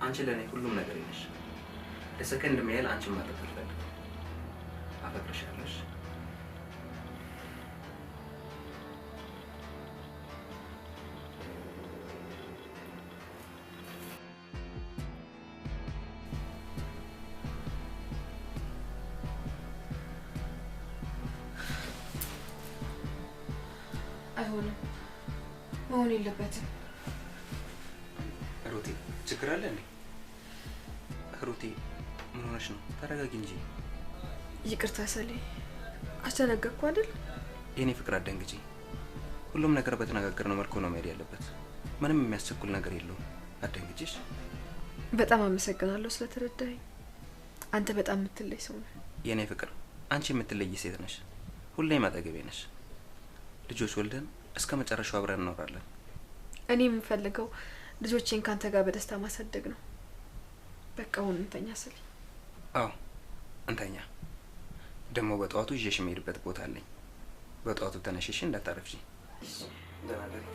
አንቺ ለኔ ሁሉም ነገር ነሽ ለሰከንድ ማይል አንቺ ማለት ትፈልግ አፈቅርሻለሽ አይሆንም መሆን የለበትም ሩቲ ችግር አለ እንዴ ሩቲ ምን ሆነሽ ነው ተረጋጊ እንጂ ይቅርታ ሰሌ አስተነገርኩ አይደል የኔ ፍቅር አደንግጂ ሁሉም ነገር በተነጋገርነው መልኩ ነው መሄድ ያለበት ምንም የሚያስቸኩል ነገር የለውም አደንግጂሽ በጣም አመሰግናለሁ ስለተረዳኸኝ አንተ በጣም የምትለይ ሰው ነህ የኔ ፍቅር አንቺ የምትለይ ሴት ነሽ ሁሌም አጠገቤ ነሽ ልጆች ወልደን እስከ መጨረሻው አብረን እንኖራለን እኔ የምፈልገው ልጆቼን ካንተ ጋር በደስታ ማሳደግ ነው በቃ አሁን እንተኛ ሰሌ አዎ እንተኛ ደሞ በጧቱ ይዤሽ የምሄድበት ቦታ አለኝ በጧቱ ተነሽሽ እንዳታረፍጂ ደህና ደሪ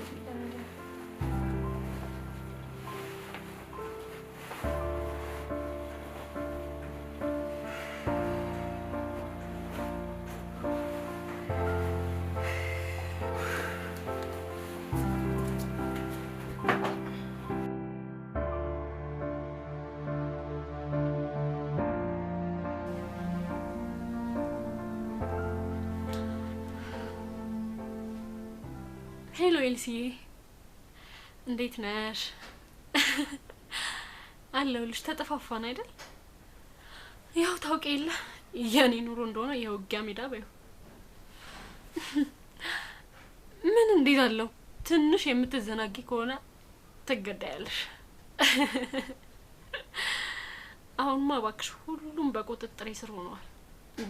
ሄሎ ኤልሲ እንዴት ነሽ አለሁልሽ ተጠፋፋን አይደል ያው ታውቂለ የኔ ኑሮ እንደሆነ የውጊያ ሜዳ ባዩ ምን እንዴት አለው ትንሽ የምትዘናጊ ከሆነ ትገዳያለሽ አሁንማ ባክሽ ሁሉም በቁጥጥር ስር ሆነዋል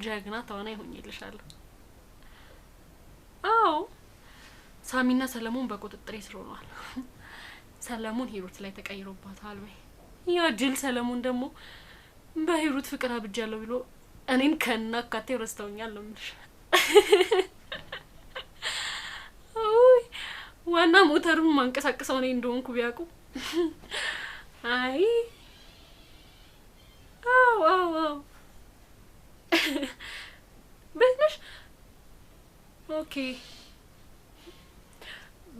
ጀግና ተዋናይ ሆኜልሻለሁ አዎ ሳሚና ሰለሞን በቁጥጥር ስር ሆነዋል ሰለሞን ሂሩት ላይ ተቀይሮባታል ወይ ያ ጅል ሰለሞን ደግሞ በሂሩት ፍቅር አብጃለሁ ብሎ እኔን ከናካቴ ረስተውኛል ነው ምንሽ አይ ዋና ሞተሩን ማንቀሳቀሰው እኔ እንደሆንኩ ቢያውቁ አይ አው በስመሽ ኦኬ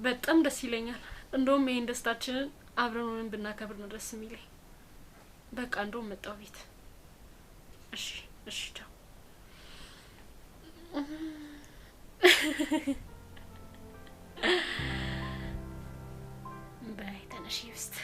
በጣም ደስ ይለኛል እንደውም ይሄን ደስታችንን አብረን ሆነን ብናከብር ነው ደስ የሚለኝ በቃ እንደውም መጣው ቤት እሺ ቻው ባይ ተነሽ ውስጥ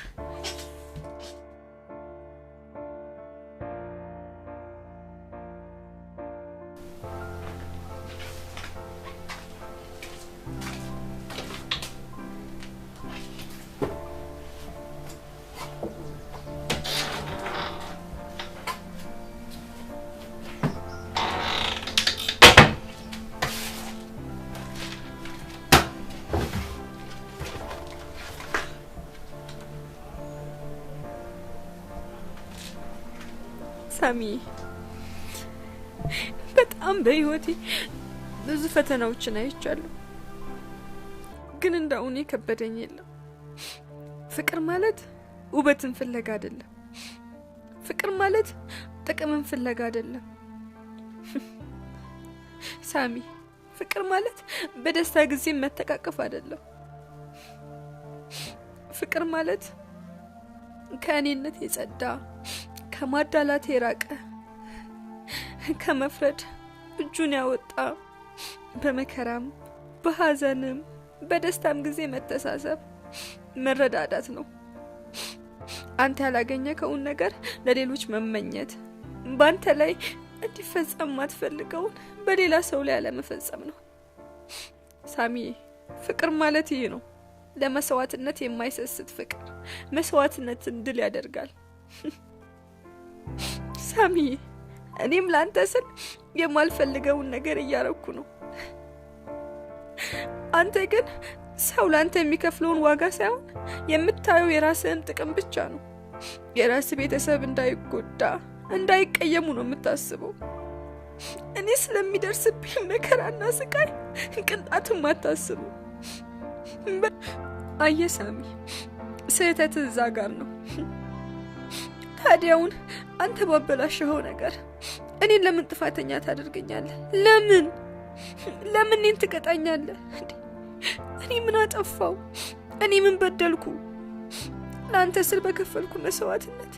ሳሚ በጣም በህይወቴ ብዙ ፈተናዎችን አይቻለሁ ግን እንዳውኔ ከበደኝ የለም ፍቅር ማለት ውበትን ፍለጋ አይደለም ፍቅር ማለት ጥቅምን ፍለጋ አይደለም ሳሚ ፍቅር ማለት በደስታ ጊዜ መተቃቀፍ አይደለም ፍቅር ማለት ከእኔነት የጸዳ ከማዳላት የራቀ ከመፍረድ እጁን ያወጣ በመከራም በሐዘንም በደስታም ጊዜ መተሳሰብ መረዳዳት ነው አንተ ያላገኘከውን ነገር ለሌሎች መመኘት ባንተ ላይ እንዲፈጸም ማትፈልገውን በሌላ ሰው ላይ አለመፈጸም ነው ሳሚ ፍቅር ማለት ይሄ ነው ለመስዋዕትነት የማይሰስት ፍቅር መስዋዕትነትን ድል ያደርጋል ሳሚ እኔም ላንተ ስል የማልፈልገውን ነገር እያረኩ ነው አንተ ግን ሰው ላንተ የሚከፍለውን ዋጋ ሳይሆን የምታየው የራስህን ጥቅም ብቻ ነው የራስ ቤተሰብ እንዳይጎዳ እንዳይቀየሙ ነው የምታስበው እኔ ስለሚደርስብኝ መከራና ስቃይ ቅንጣትም አታስበው አየሳሚ ስህተት እዛ ጋር ነው ታዲያውን አንተ ባበላሸኸው ነገር እኔን ለምን ጥፋተኛ ታደርገኛለህ? ለምን እኔን ትቀጣኛለህ? እኔ ምን አጠፋው? እኔ ምን በደልኩ? ለአንተ ስል በከፈልኩ መስዋዕትነት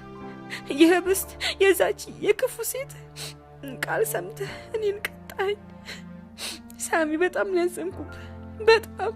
የህብስት የዛች የክፉ ሴት ቃል ሰምተህ እኔን ቀጣኝ። ሳሚ በጣም ነው ያዘንኩብህ። በጣም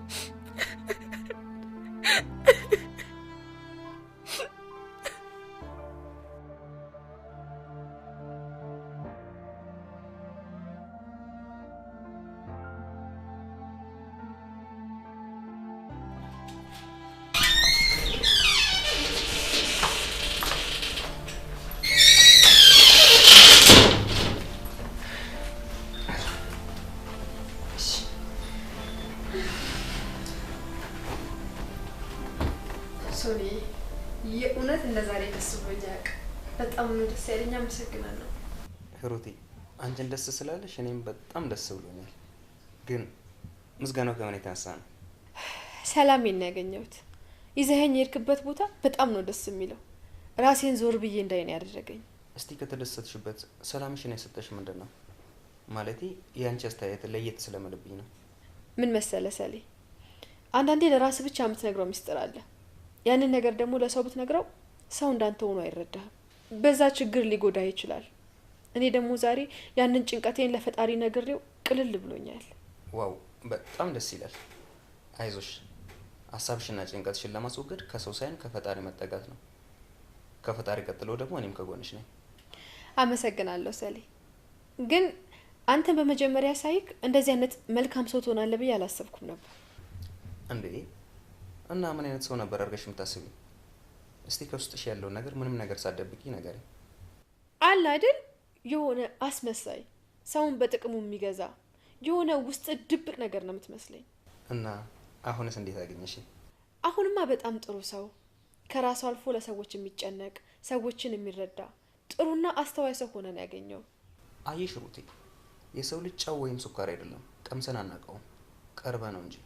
ሶሪ የእውነት እንደዛሬ ደስ ብሎኛል። በጣም ነው ደስ ያለኝ። አመሰግናለሁ ሂሩቴ። አንቺን ደስ ስላለሽ እኔም በጣም ደስ ብሎኛል። ግን ምስጋናው ከምን የተነሳ ነው? ሰላሜን ነው ያገኘሁት። ይዘኸኝ የሄድክበት ቦታ በጣም ነው ደስ የሚለው። ራሴን ዞር ብዬ እንዳይ ነው ያደረገኝ። እስቲ ከተደሰትሽበት ሰላምሽን የሰጠሽ ምንድን ነው? ማለቴ የአንቺ አስተያየት ለየት ስለምልብኝ ነው። ምን መሰለ ሰሌ፣ አንዳንዴ ለራስ ብቻ የምትነግረው ሚስጥር አለ። ያንን ነገር ደግሞ ለሰው ብትነግረው ሰው እንዳንተ ሆኖ አይረዳህም። በዛ ችግር ሊጎዳህ ይችላል። እኔ ደግሞ ዛሬ ያንን ጭንቀቴን ለፈጣሪ ነግሬው ቅልል ብሎኛል። ዋው በጣም ደስ ይላል። አይዞሽ። ሀሳብሽና ጭንቀትሽን ለማስወገድ ከሰው ሳይሆን ከፈጣሪ መጠጋት ነው። ከፈጣሪ ቀጥሎ ደግሞ እኔም ከጎንሽ ነኝ። አመሰግናለሁ ሰሌ። ግን አንተን በመጀመሪያ ሳይክ እንደዚህ አይነት መልካም ሰው ትሆናለህ ብዬ አላሰብኩም ነበር። እንዴ? እና ምን አይነት ሰው ነበር አድርገሽ የምታስቢ? እስቲ ከውስጥሽ ያለውን ነገር ምንም ነገር ሳትደብቂ ንገሪኝ። አለ አይደል የሆነ አስመሳይ፣ ሰውን በጥቅሙ የሚገዛ የሆነ ውስጥ ድብቅ ነገር ነው የምትመስለኝ። እና አሁንስ እንዴት አገኘሽ? አሁንማ በጣም ጥሩ ሰው፣ ከራሱ አልፎ ለሰዎች የሚጨነቅ ሰዎችን የሚረዳ ጥሩና አስተዋይ ሰው ሆነ ነው ያገኘው። አየሽ ሩቴ፣ የሰው ልጅ ጨው ወይም ስኳር አይደለም፣ ቀምሰን አናውቀውም፣ ቀርበ ነው እንጂ።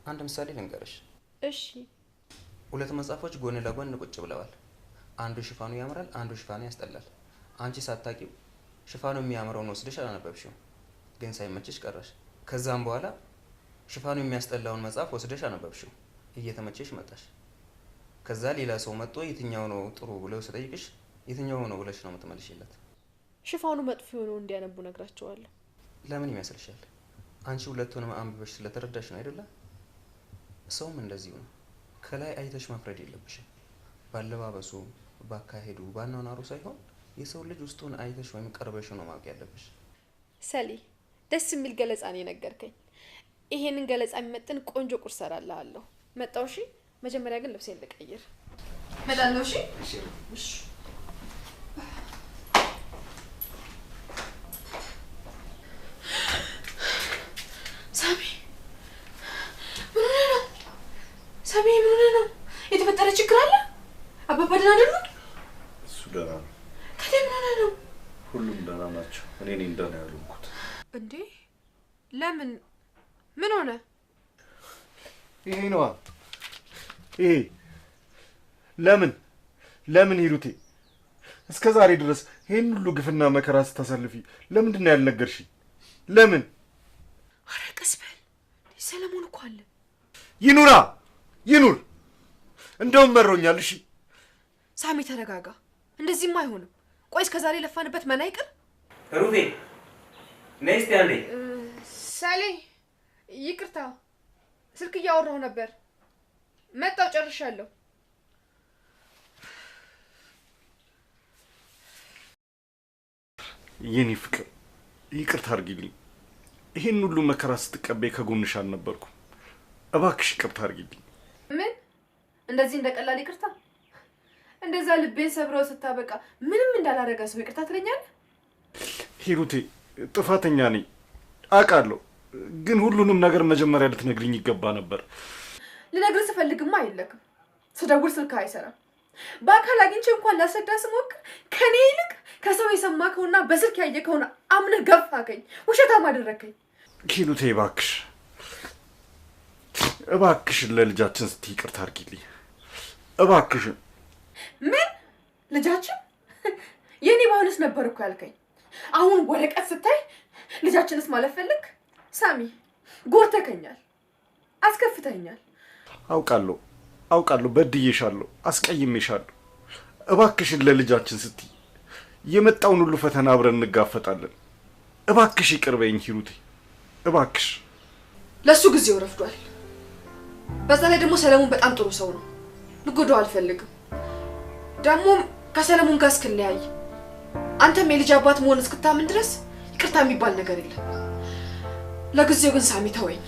አንድ ምሳሌ ልንገርሽ። እሺ። ሁለት መጽሐፎች ጎን ለጎን ቁጭ ብለዋል። አንዱ ሽፋኑ ያምራል፣ አንዱ ሽፋኑ ያስጠላል። አንቺ ሳታቂው ሽፋኑ የሚያምረውን ወስደሽ አላነበብሽው፣ ግን ሳይመችሽ ቀረሽ። ከዛም በኋላ ሽፋኑ የሚያስጠላውን መጽሐፍ ወስደሽ አነበብሽው፣ እየተመቸሽ መጣሽ። ከዛ ሌላ ሰው መጥቶ የትኛው ነው ጥሩ ብለው ሲጠይቅሽ የትኛው ነው ብለሽ ነው የምትመልሽለት? ሽፋኑ መጥፎ ነው እንዲያነቡ ነግራቸዋለሁ። ለምን ይመስልሻል? አንቺ ሁለቱንም አንብበሽ ስለተረዳሽ ነው አይደለ? ሰውም እንደዚሁ ነው። ከላይ አይተሽ መፍረድ የለብሽም። ባለባበሱ፣ ባካሄዱ፣ ባኗኗሩ ሳይሆን የሰው ልጅ ውስጡን አይተሽ ወይም ቀርበሽ ነው ማወቅ ያለብሽ። ሰሊ፣ ደስ የሚል ገለጻ ነው የነገርከኝ። ይሄንን ገለጻ የሚመጥን ቆንጆ ቁርስ ሰራልሃለሁ። መጣው። እሺ፣ መጀመሪያ ግን ልብሴን ልቀይር። መጣለሁ። እሺ። እሺ። ሳሚ፣ ምን ሆነህ ነው? ሳሚ፣ ምን ሆነህ ነው? የተፈጠረ ችግር አለ? አባባ ደህና አይደሉ? እሱ ደህና ነው። ታዲያ ምን ሆነህ ነው? ሁሉም ደህና ናቸው። እኔ ነኝ ደህና ያልሆንኩት። እንዴ? ለምን? ምን ሆነ? ይሄ ነዋ። ይሄ ለምን ሂሩቴ፣ እስከ ዛሬ ድረስ ይሄን ሁሉ ግፍና መከራ ስታሳልፊ ለምንድን ነው ያልነገርሽኝ? ለምን? ኧረ ቀስ በል፣ ሰለሞን እኮ አለ። ይኑር። እንደውም መሮኛል። እሺ ሳሚ ተረጋጋ። እንደዚህማ አይሆንም። ቆይ እስከ ዛሬ ለፋንበት መና ይቅር። ሩቴ ነይ እስቲ አንዴ። ሳሌ ይቅርታ፣ ስልክ እያወራሁ ነበር። መጣው፣ ጨርሻለሁ። የኔ ፍቅር ይቅርታ አድርጊልኝ። ይሄን ሁሉ መከራ ስትቀበይ ከጎንሽ አልነበርኩም። እባክሽ ይቅርታ አድርጊልኝ። ምን? እንደዚህ እንደቀላል ይቅርታ? እንደዛ ልቤን ሰብረው ስታበቃ ምንም እንዳላረገ ሰው ይቅርታ ትለኛለህ? ሂሩቴ ጥፋተኛ ነኝ አውቃለሁ፣ ግን ሁሉንም ነገር መጀመሪያ ልትነግሪኝ ይገባ ነበር። ልነግርህ ስፈልግማ አይለክም። ስደውል ስልክ አይሰራም። በአካል አግኝቼ እንኳን ላስረዳ ስሞክር ከኔ ይልቅ ከሰው የሰማከውና በስልክ ያየከውን አምነህ ገፋከኝ፣ ውሸታም አደረከኝ። ሂሩቴ እባክሽን ለልጃችን ስትይ ይቅርታ አድርጊልኝ እባክሽን። ምን ልጃችን? የኔ ባልስ ነበር እኮ ያልከኝ። አሁን ወረቀት ስታይ ልጃችንስ ማለት ፈልክ? ሳሚ ጎርተከኛል፣ አስከፍተኛል። አውቃለሁ በድዬሻለሁ፣ አስቀይሜሻለሁ። እባክሽን ለልጃችን ስትይ የመጣውን ሁሉ ፈተና አብረን እንጋፈጣለን። እባክሽ ይቅር በይኝ ሂሩቴ፣ እባክሽ። ለሱ ጊዜው ረፍዷል። በዛ ላይ ደግሞ ሰለሞን በጣም ጥሩ ሰው ነው። ልጎዳው አልፈልግም። ደግሞ ከሰለሞን ጋር እስክንለያይ አንተም የልጅ አባት መሆን እስክታምን ድረስ ይቅርታ የሚባል ነገር የለም። ለጊዜው ግን ሳሚ ተወኝ።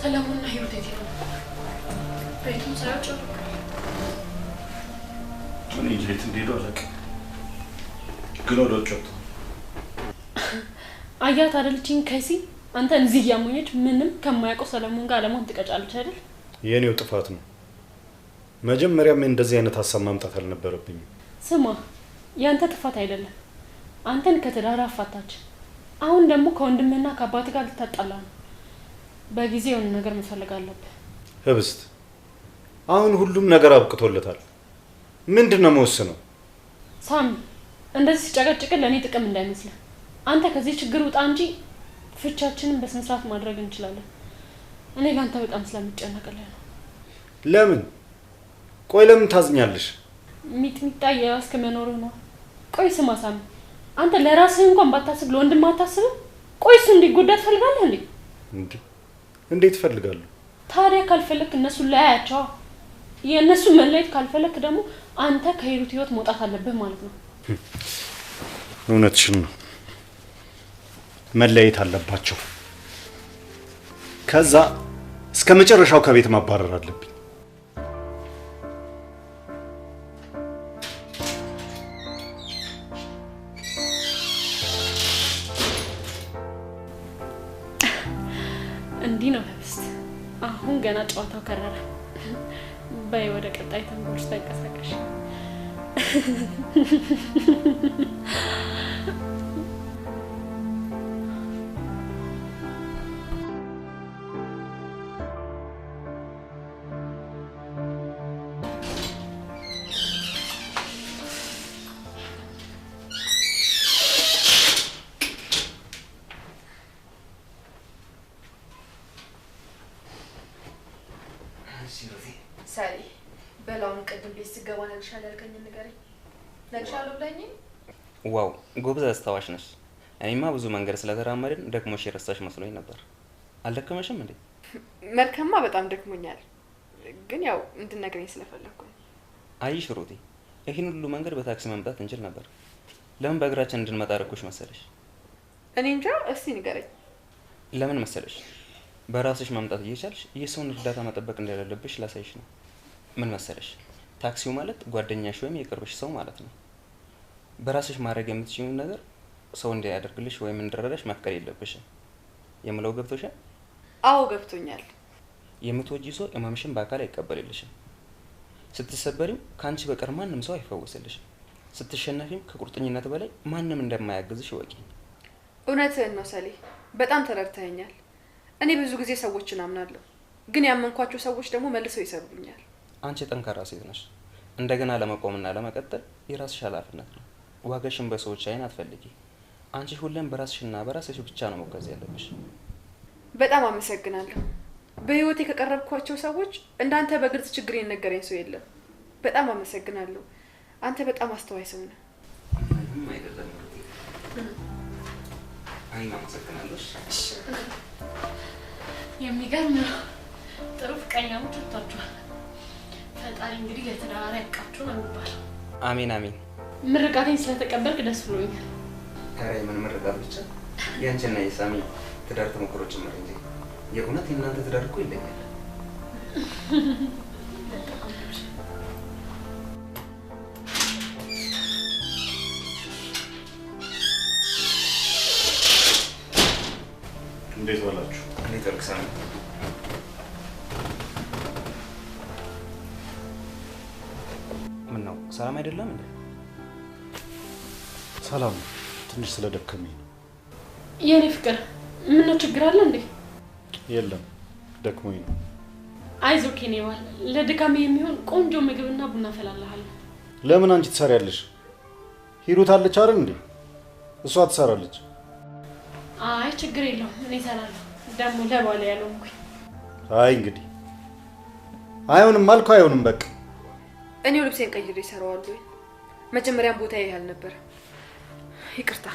ሰለሞንና ሂሩት የት ሄዱ? ቤቱም ሳያቸው እኔ የት እንደሄዱ አላውቅም፣ ግን ወደ ውጭ ወጥተው አያት አይደለችኝ ከሲ አንተን እዚህ እያሞኘች ምንም ከማያውቀው ሰለሞን ጋር ለሞን ትቀጫለች አይደል? የኔው ጥፋት ነው። መጀመሪያም እንደዚህ አይነት ሀሳብ ማምጣት አልነበረብኝም። ስማ፣ ያንተ ጥፋት አይደለም። አንተን ከትዳር አፋታች። አሁን ደግሞ ከወንድምና ከአባት ጋር ልታጣላ ነው። በጊዜ የሆነ ነገር መፈለግ አለብህ። ህብስት፣ አሁን ሁሉም ነገር አብቅቶለታል። ምንድነው መወሰነው? ሳሚ፣ እንደዚህ ሲጨቀጭቅ ለኔ ጥቅም እንዳይመስልህ። አንተ ከዚህ ችግር ውጣ እንጂ ፍቻችንን በስነ ስርዓት ማድረግ እንችላለን። እኔ ላንተ በጣም ስለምጨነቅልህ ነው። ለምን? ቆይ ለምን ታዝኛለሽ? ሚጥሚጣ የራስህ መኖርህ ነው። ቆይ ስማ ሳሚ፣ አንተ ለራስህ እንኳን ባታስብ ለወንድም አታስብም? ቆይ እሱ እንዲጎዳ ትፈልጋለህ እንዴ? እንዴት ፈልጋለሁ? ታዲያ ካልፈለክ እነሱ ለያያቸው። የእነሱ መለየት ካልፈለክ ደግሞ አንተ ከሂሩት ህይወት መውጣት አለብህ ማለት ነው። እውነትሽን ነው። መለየት አለባቸው። ከዛ እስከ መጨረሻው ከቤት ማባረር አለብኝ። እንዲህ ነው ህብስት። አሁን ገና ጨዋታው ከረረ። በይ ወደ ቀጣይ ተንኮል ተንቀሳቀሽ። ሳሪ በላውን ቅድም ቤት ስገባ ነግሻለሁ ያልከኝ ንገረኝ። ነግሻለሁ ብለኝ? ዋው ጎበዝ አስተዋሽ ነሽ። እኔማ ብዙ መንገድ ስለተራመድን ደክሞሽ የረሳሽ መስሎኝ ነበር። አልደከመሽም እንዴ? መርከማ በጣም ደክሞኛል፣ ግን ያው እንድነግረኝ ስለፈለኩ። አይሽ ሩቲ፣ ይሄን ሁሉ መንገድ በታክሲ መምጣት እንችል ነበር። ለምን በእግራችን እንድንመጣ አደረኩሽ መሰለሽ? እኔ እንጃ። እስቲ ንገረኝ። ለምን መሰለሽ? በራስሽ መምጣት እየቻልሽ የሰውን እርዳታ መጠበቅ እንደሌለብሽ ላሳይሽ ነው። ምን መሰለሽ? ታክሲው ማለት ጓደኛሽ ወይም የቅርብሽ ሰው ማለት ነው። በራስሽ ማድረግ የምትችይውን ነገር ሰው እንዲያደርግልሽ ወይም እንዲረዳሽ መፍቀድ የለብሽም። የምለው ገብቶሻል? አዎ ገብቶኛል። የምትወጂው ሰው እማምሽን በአካል አይቀበልልሽም። ስትሰበሪም ካንቺ በቀር ማንም ሰው አይፈወስልሽም። ስትሸነፊም ከቁርጠኝነት በላይ ማንም እንደማያግዝሽ ወቂ። እውነትህን ነው ሰሌ፣ በጣም ተረድተኸኛል። እኔ ብዙ ጊዜ ሰዎችን አምናለሁ፣ ግን ያመንኳቸው ሰዎች ደግሞ መልሰው ይሰብሩኛል። አንቺ ጠንካራ ሴት ነሽ። እንደገና ለመቆምና ለመቀጠል የራስሽ ኃላፊነት ነው። ዋጋሽን በሰዎች አይን አትፈልጊ። አንቺ ሁሌም በራስሽና በራስሽ ብቻ ነው መጓዝ ያለብሽ። በጣም አመሰግናለሁ። በህይወቴ ከቀረብኳቸው ሰዎች እንዳንተ በግልጽ ችግር የነገረኝ ሰው የለም። በጣም አመሰግናለሁ። አንተ በጣም አስተዋይ ሰው ነህ። የሚገርም ነው። ጥሩ ፍቅረኛሞች ወጥታችኋል። ፈጣሪ እንግዲህ ለትዳር ያብቃችሁ ነው የሚባለው። አሜን አሜን። ምርቃቴን ስለተቀበልክ ደስ ብሎኛል። ኧረ ምን ምርቃት ብቻ ያንቺና የሳሚ ትዳር ተሞክሮ ጭምር እንጂ የእውነት የእናንተ ትዳር እኮ ይለኛል። እንዴት ዋላችሁ? እንዴት ዋልክ ሳሚ? ምን ነው ሰላም አይደለም እንዴ? ሰላም ነው። ትንሽ ስለደከመኝ ነው። የኔ ፍቅር ምን ችግር አለ እንዴ? የለም ደክሞኝ ነው። አይዞህ ኬኔዋል ለድካሜ የሚሆን ቆንጆ ምግብና ቡና ፈላልሃለሁ። ለምን አንቺ ትሰሪያለሽ? ሂሩት አለች አይደል እንዴ? እሷ ትሰራለች። አይ ችግር የለውም እኔ እሰራለሁ። ደግሞ ለባለ ያለውኩኝ። አይ እንግዲህ አይሆንም አልኩ አይሆንም በቃ። እኔው ልብሴን ቀይሬ እሰራዋለሁ። መጀመሪያም ቦታ ይያል ነበር። ይቅርታ።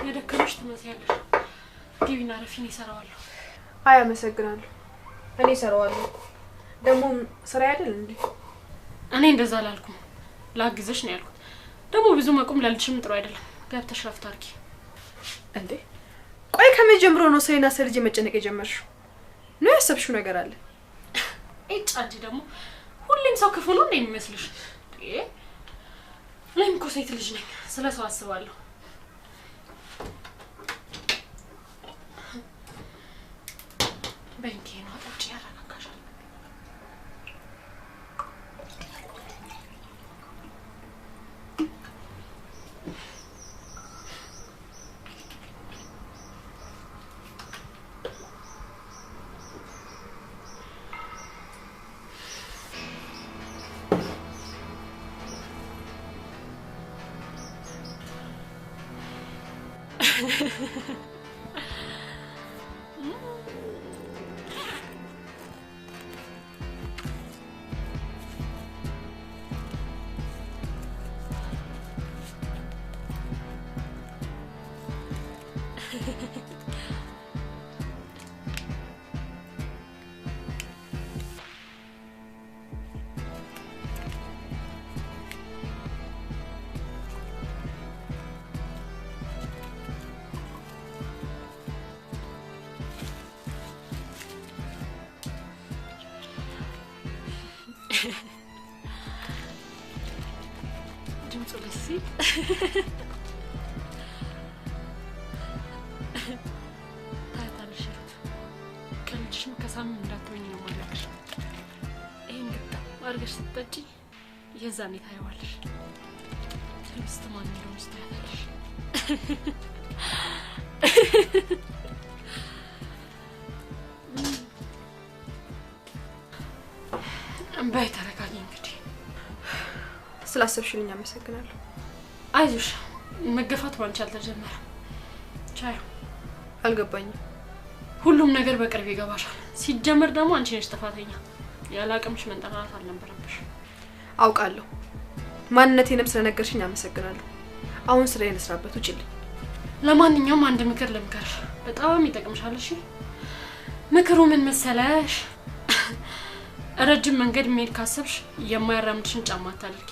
የደከመሽ ትመስያለሽ። ግቢና ረፊን እሰራዋለሁ። አይ አመሰግናለሁ። እኔ እሰራዋለሁ። ደግሞ ስራ አይደል እንዴ? እኔ እንደዛ አላልኩም። ላግዝሽ ነው ያልኩት። ደግሞ ብዙ መቆም ለልጅሽም ጥሩ አይደለም። ገብተሽ ረፍት አድርጊ። እንዴ ቆይ ከመቼ ጀምሮ ነው ስለና ስለልጅ መጨነቅ የጀመርሽው? ነው ያሰብሽው ነገር አለ? እጫጂ ደግሞ ሁሌም ሰው ክፉ ነው እንዴ የሚመስልሽ? እኔም እኮ ሴት ልጅ ነኝ። ስለ ሰው አስባለሁ። በእንኪ ነው አጥጪ ያረጋጋሻል። ድምፁ ደስ ሲል ታያታለሽ። ከልጅሽም ከሳምም እንዳትወኝ ነው ማለቅሽ። ይሄን ግጣ አድርገሽ ስትጠጪ የዛኔ ታየዋለሽ። ትዕግስት ማን እንደሆነ ታያታለሽ። በይ ተረጋጊ። እንግዲህ ስላሰብሽልኝ አመሰግናለሁ። አይዞሽ፣ መገፋት ባንቺ አልተጀመረም። ቻዩ አልገባኝም። ሁሉም ነገር በቅርብ ይገባሻል። ሲጀመር ደግሞ አንቺ ነሽ ጥፋተኛ። ያለ አቅምሽ መንጠራራት አልነበረብሽ። አውቃለሁ። ማንነቴንም ስለነገርሽኝ አመሰግናለሁ። አሁን ስራዬን ልስራበት። ውጪልኝ። ለማንኛውም አንድ ምክር ልምከርሽ፣ በጣም ይጠቅምሻል። እሺ? ምክሩ ምን መሰለሽ? ረጅም መንገድ መሄድ ካሰብሽ የማያራምድሽን ጫማ አታድርጊ።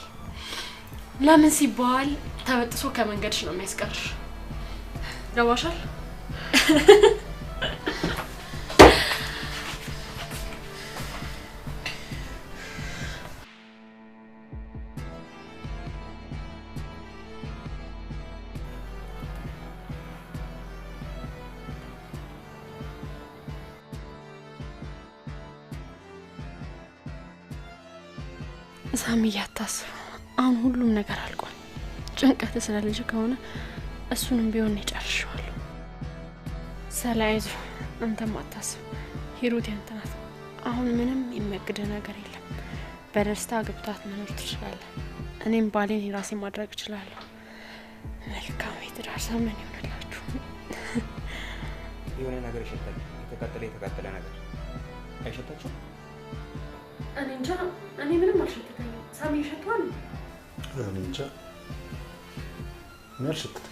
ለምን ሲባል ተበጥሶ ከመንገድሽ ነው የሚያስቀርሽ። ገባሻል? ሳሚዬ አታስብ። አሁን ሁሉም ነገር አልቋል። ጭንቀት ስለ ልጅ ከሆነ እሱንም ቢሆን ይጨርሽዋለሁ። ሰላይዙ አንተም አታስብ። ሂሩት ያንተ ናት። አሁን ምንም የሚያግድ ነገር የለም። በደስታ ግብታት መኖር ትችላለህ። እኔም ባሌን ራሴ ማድረግ እችላለሁ። መልካም የትዳር ዘመን ይሆንላችሁ። የሆነ ነገር ይሸታል። የተቃጠለ ነገር አይሸታችሁም? እኔ እንጃ፣ እኔ ምንም አልሸተተኝም። ሳሚ ይሸቷል? እኔ እንጃ፣ እኔ አልሸተተኝም።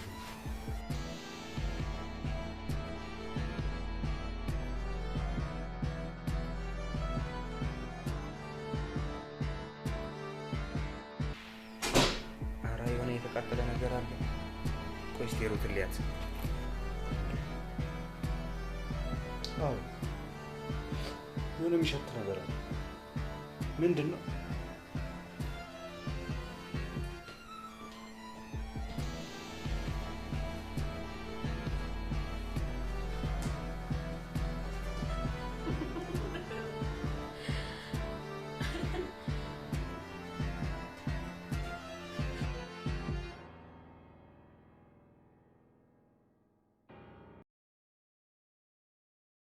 ኧረ የሆነ የተቃጠለ ነገር አለ። ቆይ እስኪ ሩትን ሊያት። አዎ የሆነ የሚሸት ነገር አለ። ምንድን ነው?